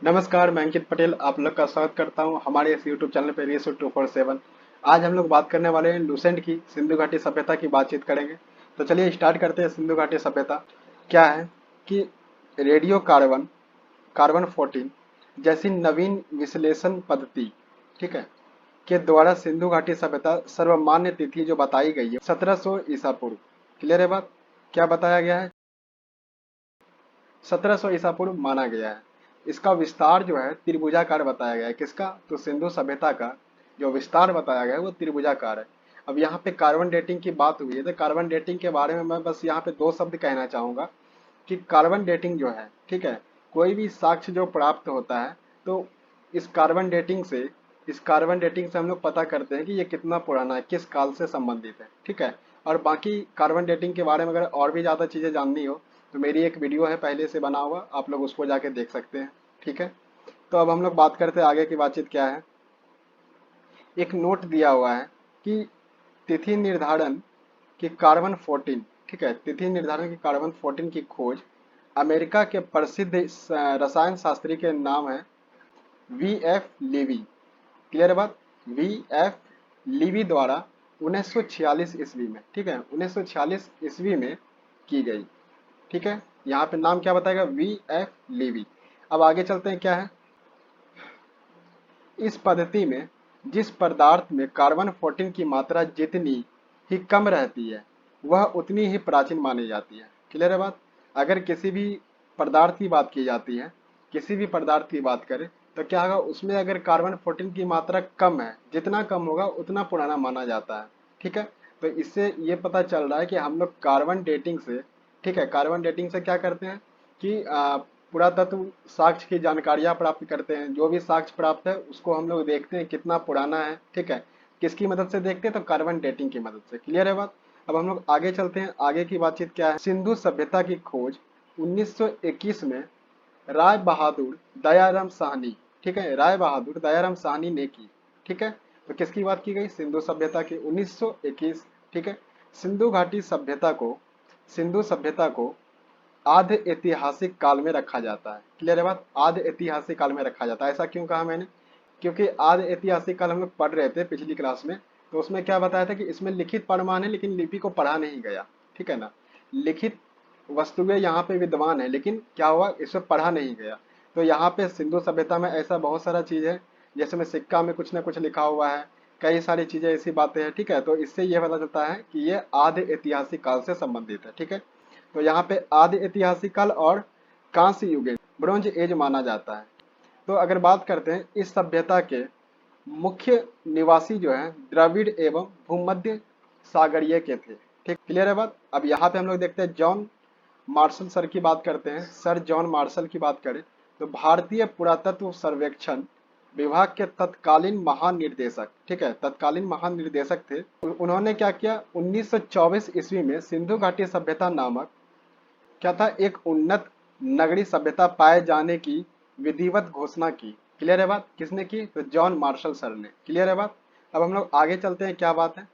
नमस्कार, मैं अंकित पटेल आप लोग का स्वागत करता हूं हमारे इस यूट्यूब चैनल पे रेसो 247। आज हम लोग बात करने वाले हैं लुसेंट की सिंधु घाटी सभ्यता की बातचीत करेंगे। तो चलिए स्टार्ट करते हैं। सिंधु घाटी सभ्यता क्या है कि रेडियो कार्बन कार्बन 14 जैसी नवीन विश्लेषण पद्धति, ठीक है, के द्वारा सिंधु घाटी सभ्यता सर्वमान्य तिथि जो बताई गई है 1700 ईसा पूर्व। क्लियर है बात? क्या बताया गया है? 1700 ईसा पूर्व माना गया है। इसका विस्तार जो है त्रिभुजाकार बताया गया है। किसका? तो सिंधु सभ्यता का जो विस्तार बताया गया है वो त्रिभुजाकार है। अब यहाँ पे कार्बन डेटिंग की बात हुई है तो कार्बन डेटिंग के बारे में मैं बस यहाँ पे दो शब्द कहना चाहूंगा कि कार्बन डेटिंग जो है, ठीक है, कोई भी साक्ष्य जो प्राप्त होता है तो इस कार्बन डेटिंग से इस कार्बन डेटिंग से हम लोग पता करते हैं कि ये कितना पुराना है, किस काल से संबंधित है, ठीक है। और बाकी कार्बन डेटिंग के बारे में अगर और भी ज़्यादा चीज़ें जाननी हो तो मेरी एक वीडियो है पहले से बना हुआ, आप लोग उसको जाके देख सकते हैं, ठीक है। तो अब हम लोग बात करते हैं आगे की बातचीत क्या है। एक नोट दिया हुआ है कि तिथि निर्धारण की कार्बन 14, ठीक है, तिथि निर्धारण की कार्बन 14 की खोज अमेरिका के प्रसिद्ध रसायन शास्त्री के नाम है V.F. लीवी। क्लियर है बात? V.F. लीवी द्वारा 1946 ईस्वी में, ठीक है, 1946 ईस्वी में की गई, ठीक है। यहाँ पे नाम क्या बताएगा? V.F. लीवी। अब आगे चलते हैं क्या है। इस पद्धति में जिस पदार्थ में कार्बन 14 की मात्रा जितनी ही कम रहती है वह उतनी ही प्राचीन मानी जाती है। क्लियर है बात? अगर किसी भी पदार्थ की बात की जाती है, किसी भी पदार्थ की बात करें तो क्या होगा, उसमें अगर कार्बन 14 की मात्रा कम है, जितना कम होगा उतना पुराना माना जाता है, ठीक है। तो इससे ये पता चल रहा है कि हम लोग कार्बन डेटिंग से, ठीक है, कार्बन डेटिंग से क्या करते हैं कि पुरातत्व साक्ष्य की जानकारियां प्राप्त करते हैं। जो भी साक्ष्य प्राप्त है उसको हम लोग देखते हैं कितना पुराना है, ठीक है। किसकी मदद से देखते हैं? तो कार्बन डेटिंग की मदद से। क्लियर है बात? अब हम लोग आगे चलते हैं। आगे की बातचीत क्या है। सिंधु सभ्यता की खोज 1921 में राय बहादुर दयाराम साहनी, ठीक है, राय बहादुर दयाराम साहनी ने की, ठीक है। तो किसकी बात की गई? सिंधु सभ्यता की 1921, ठीक है। सिंधु घाटी सभ्यता को सिंधु सभ्यता को आद्य ऐतिहासिक काल में रखा जाता है। क्लियर है बात? आद्य ऐतिहासिक काल में रखा जाता है। ऐसा क्यों कहा मैंने? क्योंकि आद्य ऐतिहासिक काल हम लोग पढ़ रहे थे पिछली क्लास में, तो उसमें क्या बताया था कि इसमें लिखित प्रमाण है लेकिन लिपि को पढ़ा नहीं गया, ठीक है ना। लिखित वस्तुएं यहाँ पे विद्वान है लेकिन क्या हुआ, इसे पढ़ा नहीं गया। तो यहाँ पे सिंधु सभ्यता में ऐसा बहुत सारा चीज है, जैसे में सिक्का में कुछ ना कुछ लिखा हुआ है, कई सारी चीजें ऐसी बातें हैं, ठीक है। तो इससे यह पता चलता है कि ये आद्य ऐतिहासिक काल से संबंधित है, ठीक है। तो यहाँ पे आदि ऐतिहासिक काल और कांस्य युग, ब्रोंज एज माना जाता है। तो अगर बात करते हैं इस सभ्यता के मुख्य निवासी जो है द्रविड़ एवं भूमध्य सागरीय के थे, ठीक। क्लियर है बात? अब यहाँ पे हम लोग देखते हैं जॉन मार्शल सर की बात करते हैं। सर जॉन मार्शल की बात करें तो भारतीय पुरातत्व सर्वेक्षण विभाग के तत्कालीन महानिर्देशक, ठीक है, तत्कालीन महानिर्देशक थे। उन्होंने क्या किया, 1924 ईस्वी में सिंधु घाटी सभ्यता नामक क्या था, एक उन्नत नगरीय सभ्यता पाए जाने की विधिवत घोषणा की। क्लियर है बात? किसने की? तो जॉन मार्शल सर ने। क्लियर है बात? अब हम लोग आगे चलते हैं। क्या बात है।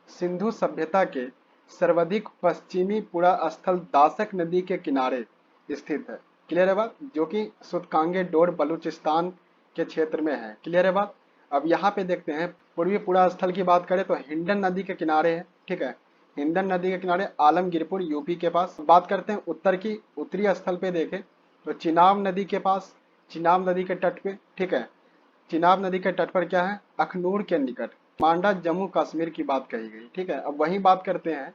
सिंधु सभ्यता के सर्वाधिक पश्चिमी पुरा स्थल दासक नदी के किनारे स्थित है। क्लियर है बात? जो कि सुतकांगे डोर बलूचिस्तान के क्षेत्र में है। क्लियर है बात? अब यहाँ पे देखते हैं पूर्वी पुरा स्थल की बात करें तो हिंडन नदी के किनारे है, ठीक है। हिंडन नदी के किनारे आलमगीरपुर यूपी के पास। बात करते हैं उत्तर की, उत्तरी स्थल पे देखें तो चिनाब नदी के पास, चिनाब नदी के तट पे, ठीक है, चिनाब नदी के तट पर क्या है, अखनूर के निकट मांडा जम्मू कश्मीर की बात कही गई, ठीक है। अब वही बात करते हैं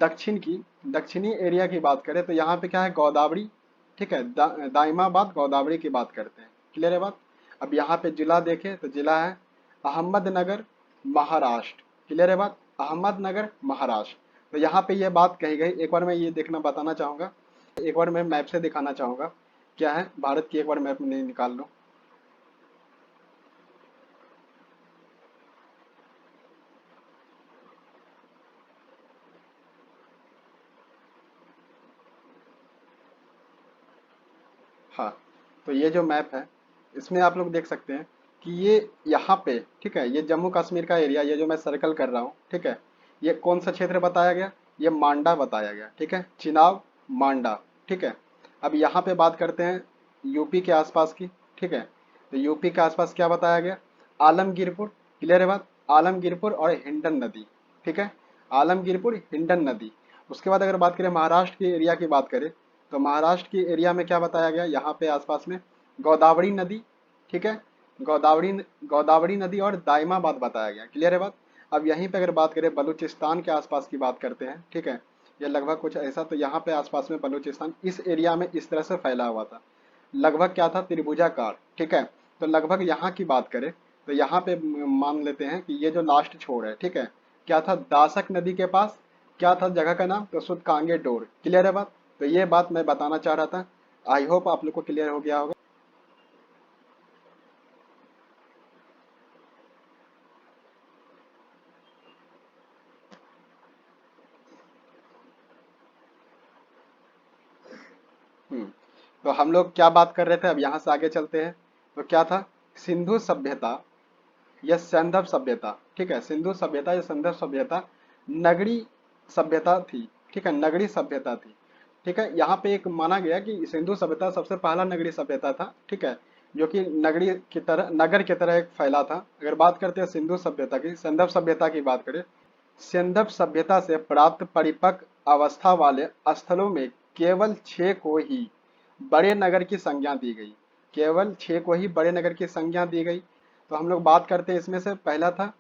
दक्षिण की, दक्षिणी एरिया की बात करें तो यहाँ पे क्या है, गोदावरी, ठीक है, दाइमाबाद गोदावरी की बात करते हैं। क्लियर है बात? अब यहाँ पे जिला देखें तो जिला है अहमदनगर महाराष्ट्र। क्लियर है बात? अहमदनगर महाराष्ट्र। तो यहाँ पे ये बात कही गई, एक बार मैं ये देखना बताना चाहूंगा, एक बार मैं मैप से दिखाना चाहूंगा क्या है भारत की, एक बार मैप में निकाल लो। हाँ, तो ये जो मैप है इसमें आप लोग देख सकते हैं कि ये यहाँ पे, ठीक है, ये जम्मू कश्मीर का एरिया, ये जो मैं सर्कल कर रहा हूँ, ठीक है, ये कौन सा क्षेत्र बताया गया, ये मांडा बताया गया, ठीक है, चिनाब मांडा, ठीक है। अब यहाँ पे बात करते हैं यूपी के आसपास की, ठीक है। तो यूपी के आसपास क्या बताया गया, आलमगीरपुर, क्लियर है बात, आलमगीरपुर और हिंडन नदी, ठीक है, आलमगीरपुर हिंडन नदी। उसके बाद अगर बात करें महाराष्ट्र के एरिया की बात करें, तो महाराष्ट्र के एरिया में क्या बताया गया, यहाँ पे आसपास में गोदावरी नदी, ठीक है, गोदावरी गोदावरी नदी और दाइमाबाद बताया गया, क्लियर है बात। अब यहीं पे अगर बात करें बलूचिस्तान के आसपास की बात करते हैं, ठीक है, ये लगभग कुछ ऐसा, तो यहाँ पे आसपास में बलूचिस्तान इस एरिया में इस तरह से फैला हुआ था, लगभग क्या था, त्रिभुजाकार, ठीक है। तो लगभग यहाँ की बात करें तो यहाँ पे मान लेते हैं कि ये जो लास्ट छोर है, ठीक है, क्या था, दासक नदी के पास, क्या था जगह का नाम, तो सुदकांगे डोर, क्लियर है बात। तो ये बात मैं बताना चाह रहा था, आई होप आप लोग को क्लियर हो गया होगा। हम्म, तो हम लोग क्या बात कर रहे थे, अब यहाँ से आगे चलते हैं। तो क्या था, सिंधु सभ्यता या सैंधव सभ्यता, ठीक है, सिंधु सभ्यता या सैंधव सभ्यता नगरी सभ्यता थी, ठीक है, नगरी सभ्यता थी, ठीक है। यहाँ पे एक माना गया कि सिंधु सभ्यता सबसे पहला नगरी सभ्यता था, ठीक है, जो कि नगरी की तरह, नगर की तरह एक फैला था। अगर बात करते हैं सिंधु सभ्यता की, सैंधव सभ्यता की बात करें, सैंधव सभ्यता से प्राप्त परिपक्व अवस्था वाले स्थलों में केवल 6 को ही बड़े नगर की संज्ञा दी गई, केवल 6 को ही बड़े नगर की संज्ञा दी गई। तो हम लोग बात करते हैं इसमें से, पहला था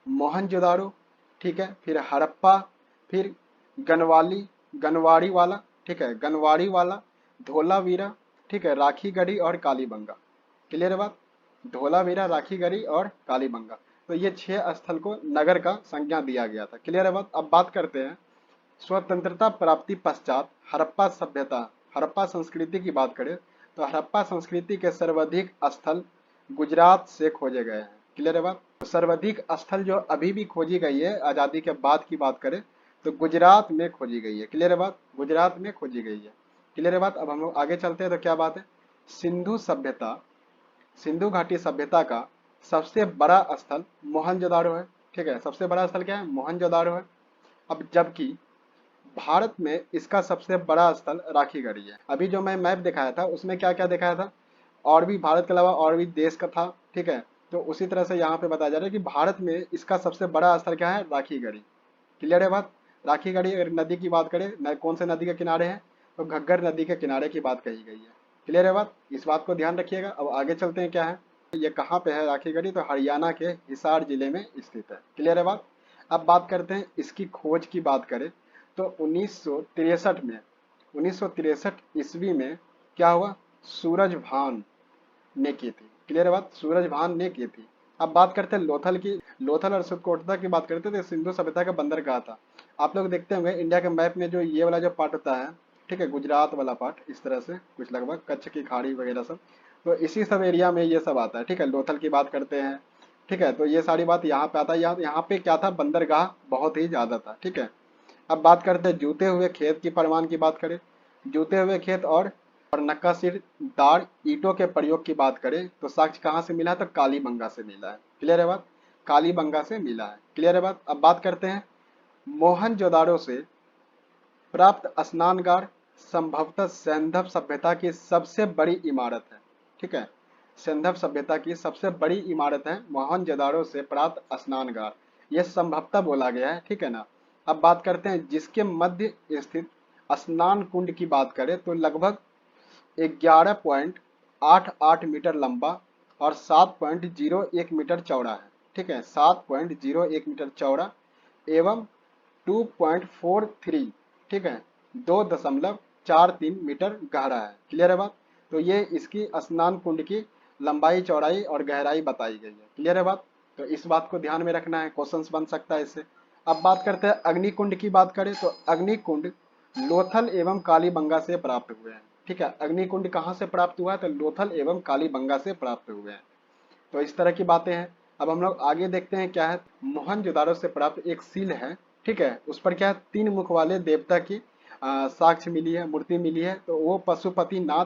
मोहनजोदारो, ठीक है, फिर हड़प्पा, फिर गनवाली गनवाड़ी वाला, ठीक है, गनवाड़ी वाला, धोलावीरा, ठीक है, राखीगढ़ी और कालीबंगा, क्लियर है बात, धोलावीरा, राखीगढ़ी और कालीबंगा। तो ये 6 स्थल को नगर का संज्ञा दिया गया था, क्लियर है बात। अब बात करते हैं स्वतंत्रता प्राप्ति पश्चात हड़प्पा सभ्यता, हड़प्पा संस्कृति की बात करें, तो हड़प्पा संस्कृति के सर्वाधिक स्थल गुजरात से खोजे गए हैं, क्लियर है बात। तो सर्वाधिक स्थल जो अभी भी खोजी गई है आजादी के बाद की बात करें, तो गुजरात में खोजी गई है, क्लियर है बात, गुजरात में खोजी गई है, क्लियर है बात। अब हम लोग आगे चलते हैं, तो क्या बात है, सिंधु सभ्यता, सिंधु घाटी सभ्यता का सबसे बड़ा स्थल मोहनजोदारो है, ठीक है, सबसे बड़ा स्थल क्या है, मोहनजोदारो है। अब जबकि भारत में इसका सबसे बड़ा स्थल राखीगढ़ी है। अभी जो मैं मैप दिखाया था उसमें क्या क्या दिखाया था, और भी भारत के अलावा और भी देश का था, ठीक है। तो उसी तरह से यहाँ पे बताया जा रहा है कि भारत में इसका सबसे बड़ा स्थल क्या है, राखीगढ़ी, क्लियर है बात। राखीगढ़ी अगर नदी की बात करें, कौन से नदी के किनारे है, तो घग्गर नदी के किनारे की बात कही गई है, क्लियर है बात, इस बात को ध्यान रखिएगा। अब आगे चलते हैं, क्या है, ये कहाँ पे है राखीगढ़ी, तो हरियाणा के हिसार जिले में स्थित है, क्लियर है बात। अब बात करते हैं इसकी खोज की बात करें, तो 1963 में, 1963 ईस्वी में क्या हुआ, सूरज भान ने की थी, क्लियर है बात, सूरज भान ने की थी। अब बात करते हैं लोथल की, लोथल और सुरकोटदा की बात करते थे, सिंधु सभ्यता का बंदरगाह था। आप लोग देखते होंगे इंडिया के मैप में जो ये वाला जो पार्ट होता है, ठीक है, गुजरात वाला पार्ट, इस तरह से कुछ लगभग कच्छ की खाड़ी वगैरह सब, तो इसी सब एरिया में ये सब आता है, ठीक है। लोथल की बात करते हैं, ठीक है, तो ये सारी बात यहाँ पे आता है, यहाँ पे क्या था, बंदरगाह बहुत ही ज्यादा था, ठीक है। अब बात करते हैं जूते हुए खेत की परिमाण की बात करें, जूते हुए खेत और नक्काशीदार ईंटों के प्रयोग की बात करें, तो साक्ष्य कहाँ से मिला है, तो कालीबंगा से मिला है, क्लियर है बात, कालीबंगा से मिला है, क्लियर है बात। अब बात करते हैं मोहनजोदाड़ो से प्राप्त स्नानगार संभवतः सैंधव सभ्यता की सबसे बड़ी इमारत है, ठीक है, सैंधव सभ्यता की सबसे बड़ी इमारत है मोहनजोदाड़ो से प्राप्त स्नानगार, यह संभवतः बोला गया है, ठीक है ना। अब बात करते हैं जिसके मध्य स्थित स्नान कुंड की बात करें, तो लगभग 11.88 मीटर लंबा और 7.01 मीटर चौड़ा है, ठीक है, 7.01 मीटर चौड़ा एवं 2.43, ठीक है, 2.43 मीटर गहरा है, क्लियर है बात। तो ये इसकी स्नान कुंड की लंबाई, चौड़ाई और गहराई बताई गई है, क्लियर है बात। तो इस बात को ध्यान में रखना है, क्वेश्चंस बन सकता है इससे। अब बात करते हैं अग्निकुंड की बात करें, तो अग्निकुंड लोथल एवं कालीबंगा से प्राप्त हुए हैं, ठीक है, अग्निकुंड कहाँ से प्राप्त हुआ है, तो लोथल एवं कालीबंगा से प्राप्त हुए हैं। तो इस तरह की बातें हैं। अब हम लोग आगे देखते हैं, क्या है, मोहनजोदाड़ो से प्राप्त एक सील है, ठीक है, उस पर क्या है, 3 मुख वाले देवता की साक्ष्य मिली है, मूर्ति मिली है, तो वो पशुपतिनाथ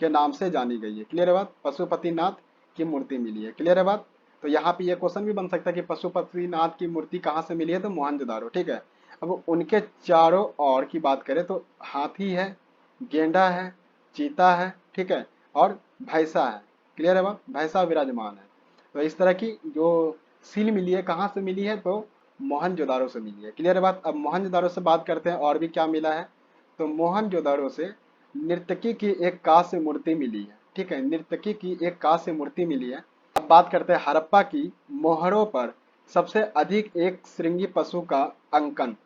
के नाम से जानी गई है, क्लियर है बात, पशुपतिनाथ की मूर्ति मिली है, क्लियर है बात। तो यहाँ पे ये क्वेश्चन भी बन सकता है कि पशुपतिनाथ की मूर्ति कहाँ से मिली है, तो मोहनजोदाड़ो, ठीक है। अब उनके चारों ओर की बात करें, तो हाथी है, गेंडा है, चीता है, ठीक है, और भैंसा है। क्लियर है बात, भैंसा विराजमान है। तो इस तरह की जो सील मिली है कहाँ से मिली है, तो मोहनजोदाड़ो से मिली है। क्लियर है बात। अब मोहनजोदाड़ो से बात करते हैं और भी क्या मिला है, तो मोहनजोदाड़ो से नर्तकी की एक कांस्य मूर्ति मिली है। ठीक है, नर्तकी की एक कांस्य मूर्ति मिली है। अब बात करते हैं हड़प्पा की मोहरों पर सबसे अधिक एक श्रृंगी पशु का अंकन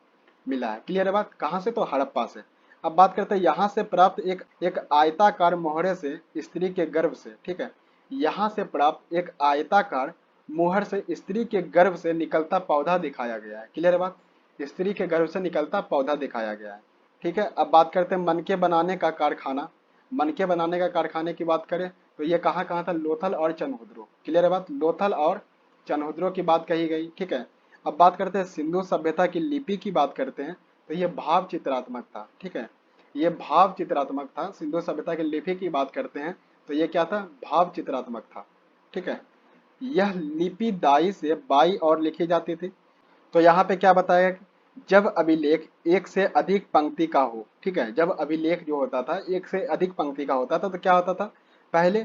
मिला है। क्लियर है बात, कहाँ से, तो हड़प्पा से। अब बात करते हैं यहाँ से प्राप्त एक एक आयताकार मोहरे से स्त्री के गर्भ से। ठीक है, यहाँ से प्राप्त एक आयताकार मोहर से स्त्री के गर्भ से निकलता पौधा दिखाया गया है। क्लियर है बात, स्त्री के गर्भ से निकलता पौधा दिखाया गया है। ठीक है, अब बात करते हैं मनके बनाने का कारखाना। मनके बनाने का कारखाने की बात करें तो ये कहाँ कहाँ था, लोथल और चनहुद्रो। क्लियर है बात, लोथल और चनहुद्रो की बात कही गई। ठीक है, अब बात करते हैं सिंधु सभ्यता की लिपि की बात करते हैं तो ये भाव चित्रात्मक था। ठीक है, ये भाव चित्रात्मक था। सिंधु सभ्यता की लिपि की बात करते हैं तो ये क्या था, भाव चित्रात्मक था। ठीक है, यह लिपि दाई से बाई और लिखी जाती थी। तो यहाँ पे क्या बताया कि जब अभिलेख एक से अधिक पंक्ति का हो। ठीक है, जब अभिलेख जो होता था एक से अधिक पंक्ति का होता था तो क्या होता था, पहले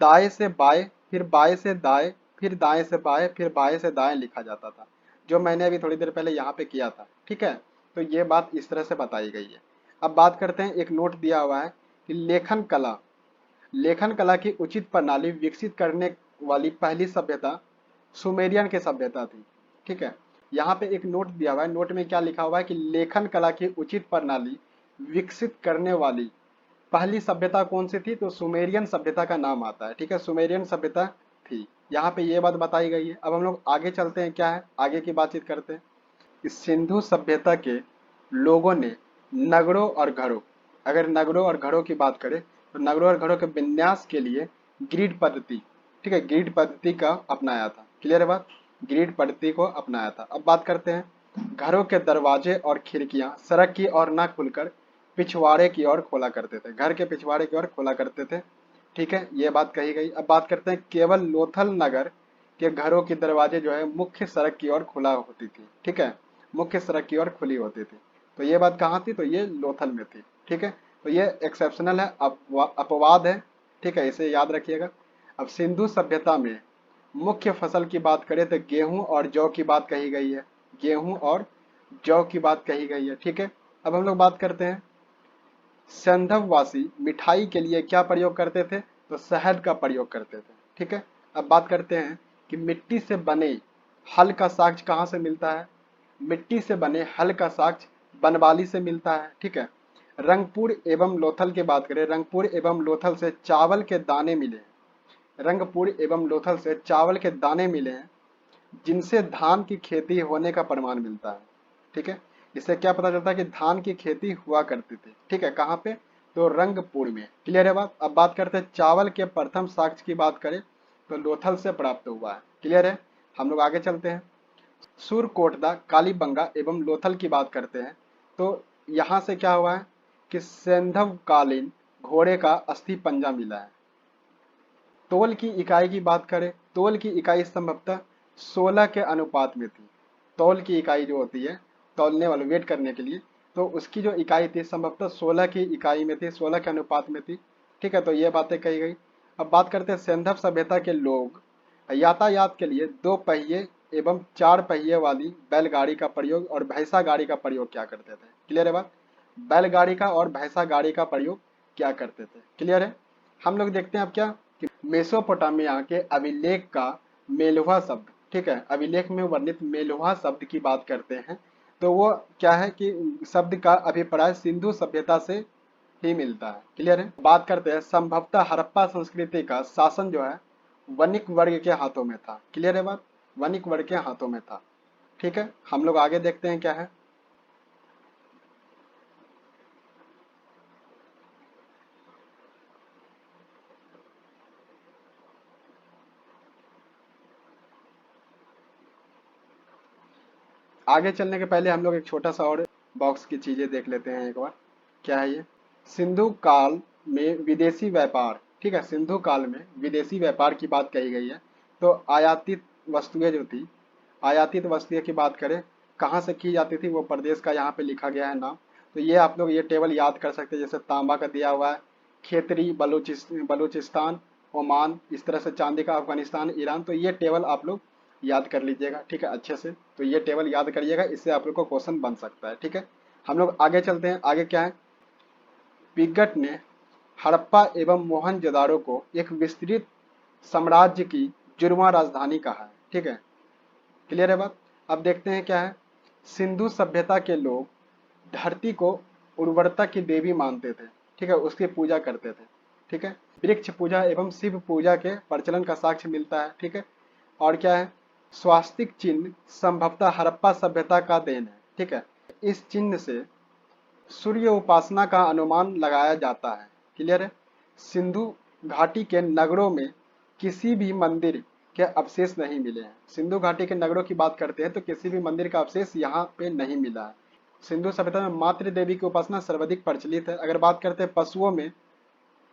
दाएं से बाएं, फिर बाएं से दाएं, फिर दाएं से बाएं, फिर बाएं से दाएं लिखा जाता था, जो मैंने अभी थोड़ी देर पहले यहाँ पे किया था। ठीक है, तो ये बात इस तरह से बताई गई है। अब बात करते हैं, एक नोट दिया हुआ है कि लेखन कला की उचित प्रणाली विकसित करने वाली पहली सभ्यता सुमेरियन की सभ्यता थी। ठीक है, यहाँ पे एक नोट दिया हुआ है, नोट में क्या लिखा हुआ है कि लेखन कला की उचित प्रणाली विकसित करने वाली पहली सभ्यता कौन सी थी, तो सुमेरियन सभ्यता का नाम आता है। ठीक है, सुमेरियन सभ्यता थी। यहाँ पे ये बात बताई गई है। अब हम लोग आगे चलते हैं, क्या है आगे की बातचीत करते हैं। इस सिंधु सभ्यता के लोगों ने नगरों और घरों, अगर नगरों और घरों की बात करें तो नगरों और घरों के विन्यास के लिए ग्रिड पद्धति, ठीक है, ग्रिड पद्धति का अपनाया था। क्लियर है बात, ग्रिड पद्धति को अपनाया था। अब बात करते हैं, घरों के दरवाजे और खिड़कियां सड़क की ओर न खुलकर पिछवाड़े की ओर खोला करते थे, घर के पिछवाड़े की ओर खोला करते थे। ठीक है, ये बात कही गई। अब बात करते हैं, केवल लोथल नगर के घरों के दरवाजे जो है मुख्य सड़क की ओर खुला होती थी। ठीक है, मुख्य सड़क की ओर खुली होती थी। तो ये बात कहाँ थी, तो ये लोथल में थी। ठीक है, तो ये एक्सेप्शनल है, अपवाद है। ठीक है, इसे याद रखिएगा। अब सिंधु सभ्यता में मुख्य फसल की बात करें तो गेहूं और जौ की बात कही गई है, गेहूं और जौ की बात कही गई है। ठीक है, अब हम लोग बात करते हैं, संधववासी मिठाई के लिए क्या प्रयोग करते थे, तो शहद का प्रयोग करते थे। ठीक है, अब बात करते हैं कि मिट्टी से बने हल का साक्ष्य कहाँ से मिलता है, मिट्टी से बने हल का साक्ष्य बनवाली से मिलता है। ठीक है, रंगपुर एवं लोथल की बात करें, रंगपुर एवं लोथल से चावल के दाने मिले हैं, रंगपुर एवं लोथल से चावल के दाने मिले हैं जिनसे धान की खेती होने का प्रमाण मिलता है। ठीक है, इससे क्या पता चलता है कि धान की खेती हुआ करती थी। ठीक है, कहाँ पे, तो रंगपुर में। क्लियर है बात। अब बात करते हैं चावल के प्रथम साक्ष्य की बात करें तो लोथल से प्राप्त हुआ है। क्लियर है, हम लोग आगे चलते हैं, सुरकोटदा कालीबंगा एवं लोथल की बात करते हैं तो यहाँ से क्या हुआ है कि सैंधवकालीन घोड़े का अस्थि पंजा मिला है। तोल की इकाई की बात करें, तोल की इकाई संभवतः 16 के अनुपात में थी। तौल की इकाई जो होती है तौलने वाले वेट करने के लिए, तो उसकी जो इकाई थी संभवतः 16 की इकाई में थी, 16 के अनुपात में थी। ठीक है, तो ये बातें कही गई। अब बात करते हैं, सिंधव सभ्यता के लोग यातायात के लिए 2 पहिए एवं 4 पहिए वाली बैलगाड़ी का प्रयोग और भैंसा गाड़ी का प्रयोग क्या करते थे। क्लियर है बात, बैलगाड़ी का और भैंसा गाड़ी का प्रयोग क्या करते थे। क्लियर है, हम लोग देखते हैं अब क्या कि मेसोपोटामिया के अभिलेख का मेलुहा शब्द, ठीक है, अभिलेख में वर्णित मेलुहा शब्द की बात करते हैं तो वो क्या है कि शब्द का अभिप्राय सिंधु सभ्यता से ही मिलता है। क्लियर है, बात करते हैं, संभवतः हड़प्पा संस्कृति का शासन जो है वणिक वर्ग के हाथों में था। क्लियर है बात, वणिक वर्ग के हाथों में था। ठीक है, हम लोग आगे देखते हैं क्या है। आगे चलने के पहले हम लोग एक छोटा सा और बॉक्स की चीजें देख लेते हैं एक बार। क्या है ये, सिंधु काल में विदेशी व्यापार। ठीक है, सिंधु काल में विदेशी व्यापार की बात कही गई है तो आयातित वस्तुएं जो थी, आयातित वस्तुएं की बात करें कहाँ से की जाती थी, वो प्रदेश का यहाँ पे लिखा गया है नाम। तो ये आप लोग ये टेबल याद कर सकते हैं, जैसे तांबा का दिया हुआ है खेतरी, बलूचिस्तान, ओमान, इस तरह से चांदी का अफगानिस्तान, ईरान। तो ये टेबल आप लोग याद कर लीजिएगा, ठीक है, अच्छे से। तो ये टेबल याद करिएगा, इससे आप लोग को क्वेश्चन बन सकता है, ठीक है। हम लोग आगे चलते हैं। आगे क्या है, पिगट ने हड़प्पा एवं मोहनजोदाड़ो को एक विस्तृत साम्राज्य की जुड़वां राजधानी कहा है, ठीक है, क्लियर है बात। अब देखते हैं क्या है, सिंधु सभ्यता के लोग धरती को उर्वरता की देवी मानते थे, ठीक है, उसकी पूजा करते थे, ठीक है। वृक्ष पूजा एवं शिव पूजा के प्रचलन का साक्ष्य मिलता है, ठीक है। और क्या है, स्वास्तिक चिन्ह संभवतः हड़प्पा सभ्यता का देन है, ठीक है। इस चिन्ह से सूर्य उपासना का अनुमान लगाया जाता है, क्लियर है। सिंधु घाटी के नगरों में किसी भी मंदिर के अवशेष नहीं मिले हैं। सिंधु घाटी के नगरों की बात करते हैं तो किसी भी मंदिर का अवशेष यहाँ पे नहीं मिला है। सिंधु सभ्यता में मातृ देवी की उपासना सर्वाधिक प्रचलित है। अगर बात करते हैं पशुओं में,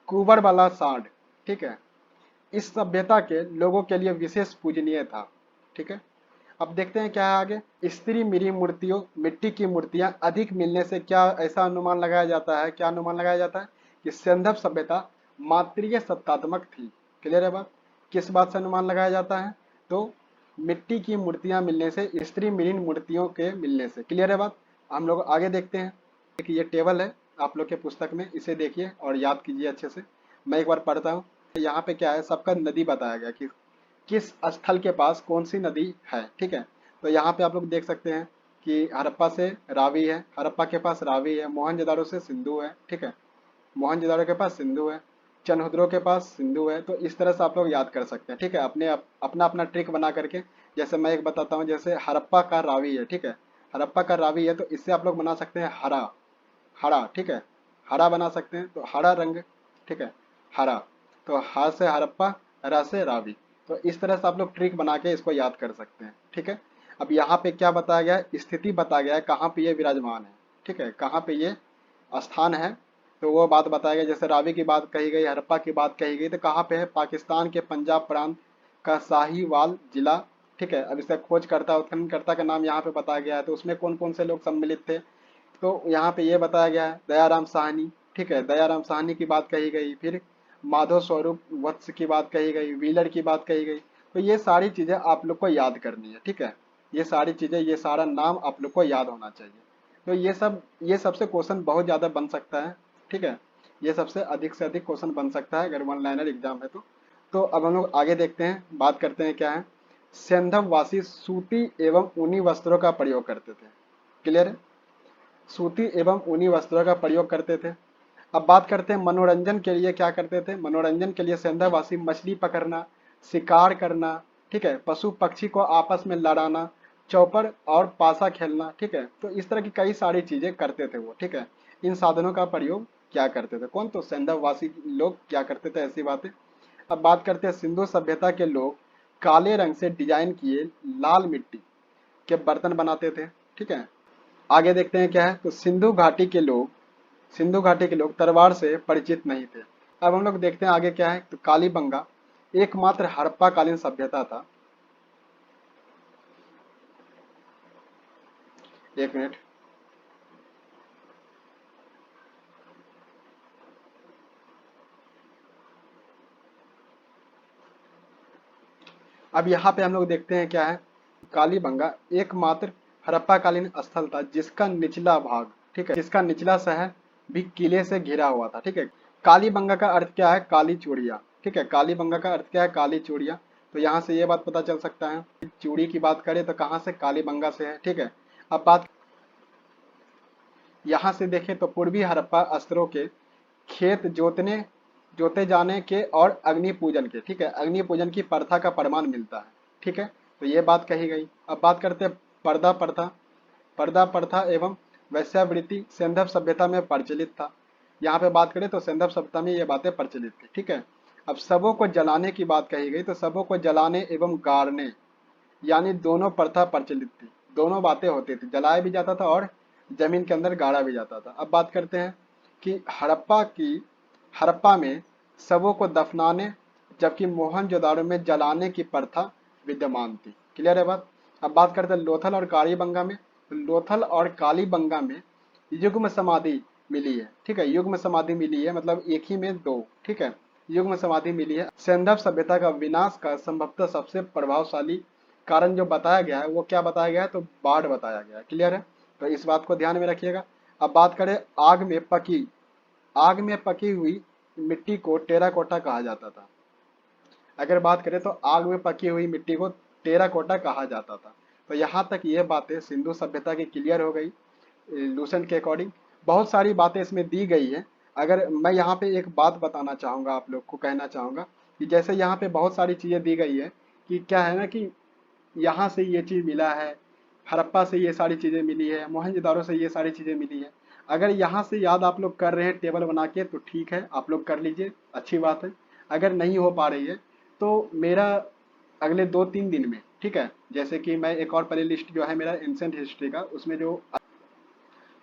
कुंवर वाला सांड, ठीक है, इस सभ्यता के लोगों के लिए विशेष पूजनीय था, ठीक है। अब देखते हैं क्या है आगे, स्त्री मिरी मूर्तियों, मिट्टी की मूर्तियां अधिक मिलने से क्या ऐसा अनुमान लगाया जाता है, क्या अनुमान लगाया जाता है कि सिंधव सभ्यता मात्रीय सत्तात्मक थी, क्लियर है बात। किस बात से अनुमान लगाया जाता है, तो मिट्टी की मूर्तियां मिलने से, स्त्री मिरीन मूर्तियों के मिलने से, क्लियर है बात। हम लोग आगे देखते हैं। ये टेबल है आप लोग के पुस्तक में, इसे देखिए और याद कीजिए अच्छे से। मैं एक बार पढ़ता हूँ। यहाँ पे क्या है, सबका नदी बताया गया कि किस स्थल के पास कौन सी नदी है, ठीक है। तो यहाँ पे आप लोग देख सकते हैं कि हड़प्पा से रावी है, हड़प्पा के पास रावी है, मोहनजोदाड़ो से सिंधु है, ठीक है, मोहनजोदाड़ो के पास सिंधु है, चनहुद्रो के पास सिंधु है। तो इस तरह से आप लोग याद कर सकते हैं, ठीक है, अपना अपना ट्रिक बना करके। जैसे मैं एक बताता हूँ, जैसे हड़प्पा का रावी है, ठीक है, हड़प्पा का रावी है, तो इससे आप लोग बना सकते हैं हरा, हरा, ठीक है, हरा बना सकते हैं, तो हरा रंग, ठीक है, हरा। तो हा से हड़प्पा, रा से रावी। तो इस तरह से आप लोग ट्रिक बना के इसको याद कर सकते हैं, ठीक है। अब यहाँ पे क्या बताया गया है, स्थिति बताया गया है कहाँ पे ये विराजमान है, ठीक है, कहाँ पे ये स्थान है। तो वो बात बताया गया, जैसे रावी की बात कही गई, हड़प्पा की बात कही गई, तो कहाँ पे है, पाकिस्तान के पंजाब प्रांत का साहिवाल जिला, ठीक है। अब इसका खोजकर्ता उत्खननकर्ता का नाम यहाँ पे बताया गया है। तो उसमें कौन कौन से लोग सम्मिलित थे, तो यहाँ पे ये बताया गया है दयाराम साहनी, ठीक है, दयाराम साहनी की बात कही गई, फिर माधव स्वरूप वत्स की बात कही गई, व्हीलर की बात कही गई। तो ये सारी चीजें आप लोग को याद करनी है, ठीक है, ये सारी चीजें, ये सारा नाम आप लोग को याद होना चाहिए। तो ये सबसे क्वेश्चन बहुत ज्यादा बन सकता है, ठीक है, ये सबसे अधिक से अधिक क्वेश्चन बन सकता है अगर वन लाइनर एग्जाम है तो अब हम लोग आगे देखते हैं, बात करते हैं क्या है, सिंधव वासी सूती एवं ऊनी वस्त्रों का प्रयोग करते थे, क्लियर है, सूती एवं ऊनी वस्त्रों का प्रयोग करते थे। अब बात करते हैं मनोरंजन के लिए क्या करते थे, मनोरंजन के लिए सिंधवासी मछली पकड़ना, शिकार करना, ठीक है, पशु पक्षी को आपस में लड़ाना, चौपर और पासा खेलना, ठीक है। तो इस तरह की कई सारी चीजें करते थे वो, ठीक है। इन साधनों का प्रयोग क्या करते थे, कौन, तो सिंधवासी लोग क्या करते थे, ऐसी बातें। अब बात करते हैं सिंधु सभ्यता के लोग काले रंग से डिजाइन किए लाल मिट्टी के बर्तन बनाते थे, ठीक है। आगे देखते हैं क्या है, तो सिंधु घाटी के लोग तलवार से परिचित नहीं थे। अब हम लोग देखते हैं आगे क्या है, तो कालीबंगा एकमात्र हड़प्पा कालीन सभ्यता था। एक मिनट, अब यहाँ पे हम लोग देखते हैं क्या है, कालीबंगा एकमात्र हड़प्पा कालीन स्थल था जिसका निचला भाग, ठीक है, जिसका निचला शहर भी किले से घिरा हुआ था, ठीक है। कालीबंगा का अर्थ क्या है, काली चूड़िया, ठीक है, कालीबंगा का अर्थ क्या है, काली चूड़िया। तो यहाँ से ये बात पता चल सकता है, चूड़ी की बात करें तो कहाँ से, कालीबंगा से है, ठीक है। अब बात यहाँ से देखें तो पूर्वी हड़प्पा अस्त्रों के खेत जोते जाने के और अग्नि पूजन के, ठीक है, अग्नि पूजन की प्रथा का प्रमाण मिलता है, ठीक है। तो ये बात कही गई। अब बात करते हैं पर्दा प्रथा एवं वैश्यावृत्ति सिंधव सभ्यता में प्रचलित था। यहाँ पे बात करें तो सिंधव सभ्यता में ये बातें प्रचलित थी, ठीक है। अब शवों को जलाने की बात कही गई, तो शवों को जलाने एवं गाड़ने, यानी दोनों प्रथा प्रचलित थी, दोनों बातें होती थी, जलाया भी जाता था और जमीन के अंदर गाड़ा भी जाता था। अब बात करते हैं कि हड़प्पा में शवों को दफनाने जबकि मोहनजोदाड़ो में जलाने की प्रथा विद्यमान थी, क्लियर है बात। अब बात करते हैं लोथल और कालीबंगा में, तो लोथल और कालीबंगा में युग्म समाधि मिली है, ठीक है, युग्म समाधि मिली है, मतलब एक ही में दो, ठीक है, युग्म समाधि मिली है। सिंधव सभ्यता का विनाश का संभवतः सबसे प्रभावशाली कारण जो बताया गया है वो क्या बताया गया है, तो बाढ़ बताया गया है। क्लियर है, तो इस बात को ध्यान में रखिएगा। अब बात करें आग में पकी हुई मिट्टी को टेराकोटा कहा जाता था। अगर बात करें तो आग में पकी हुई मिट्टी को टेराकोटा कहा जाता था। तो यहाँ तक ये बातें सिंधु सभ्यता की क्लियर हो गई लूसेंट के अकॉर्डिंग। बहुत सारी बातें इसमें दी गई है। अगर मैं यहाँ पे एक बात बताना चाहूँगा, आप लोग को कहना चाहूँगा कि जैसे यहाँ पे बहुत सारी चीज़ें दी गई है कि क्या है ना कि यहाँ से ये चीज़ मिला है, हड़प्पा से ये सारी चीज़ें मिली है, मोहनजोदारो से ये सारी चीज़ें मिली है। अगर यहाँ से याद आप लोग कर रहे हैं टेबल बना के तो ठीक है, आप लोग कर लीजिए, अच्छी बात है। अगर नहीं हो पा रही है तो मेरा अगले 2-3 दिन में, ठीक है, जैसे कि मैं एक और प्ले लिस्ट जो है मेरा एंशिएंट हिस्ट्री का,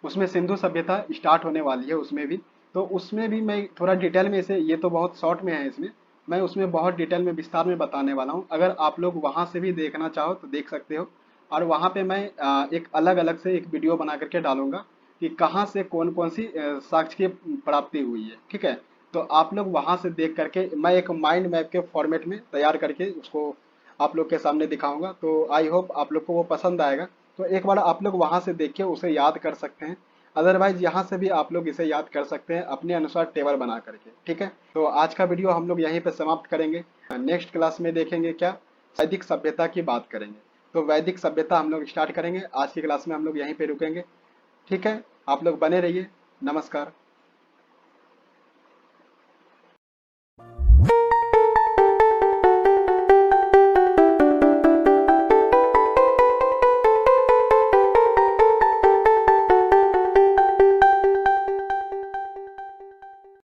उसमें सिंधु सभ्यता स्टार्ट होने वाली है, उसमें भी तो उसमें भी मैं थोड़ा डिटेल में इसे, ये तो बहुत शॉर्ट में है, इसमें मैं उसमें बहुत डिटेल में विस्तार में बताने वाला हूँ। अगर आप लोग वहाँ से भी देखना चाहो तो देख सकते हो। और वहाँ पे मैं एक अलग अलग से एक वीडियो बना करके डालूंगा कि कहाँ से कौन कौन सी साक्ष्य की प्राप्ति हुई है, ठीक है। तो आप लोग वहाँ से देख करके मैं एक माइंड मैप के फॉर्मेट में तैयार करके उसको आप लोग के सामने दिखाऊंगा। तो आई होप आप लोग को वो पसंद आएगा। तो एक बार आप लोग वहां से देखिए, उसे याद कर सकते हैं। अदरवाइज यहाँ से भी आप लोग इसे याद कर सकते हैं अपने अनुसार टेबल बना करके, ठीक है। तो आज का वीडियो हम लोग यहीं पे समाप्त करेंगे। नेक्स्ट क्लास में देखेंगे क्या, वैदिक सभ्यता की बात करेंगे। तो वैदिक सभ्यता हम लोग स्टार्ट करेंगे। आज की क्लास में हम लोग यहीं पे रुकेंगे, ठीक है। आप लोग बने रहिए। नमस्कार।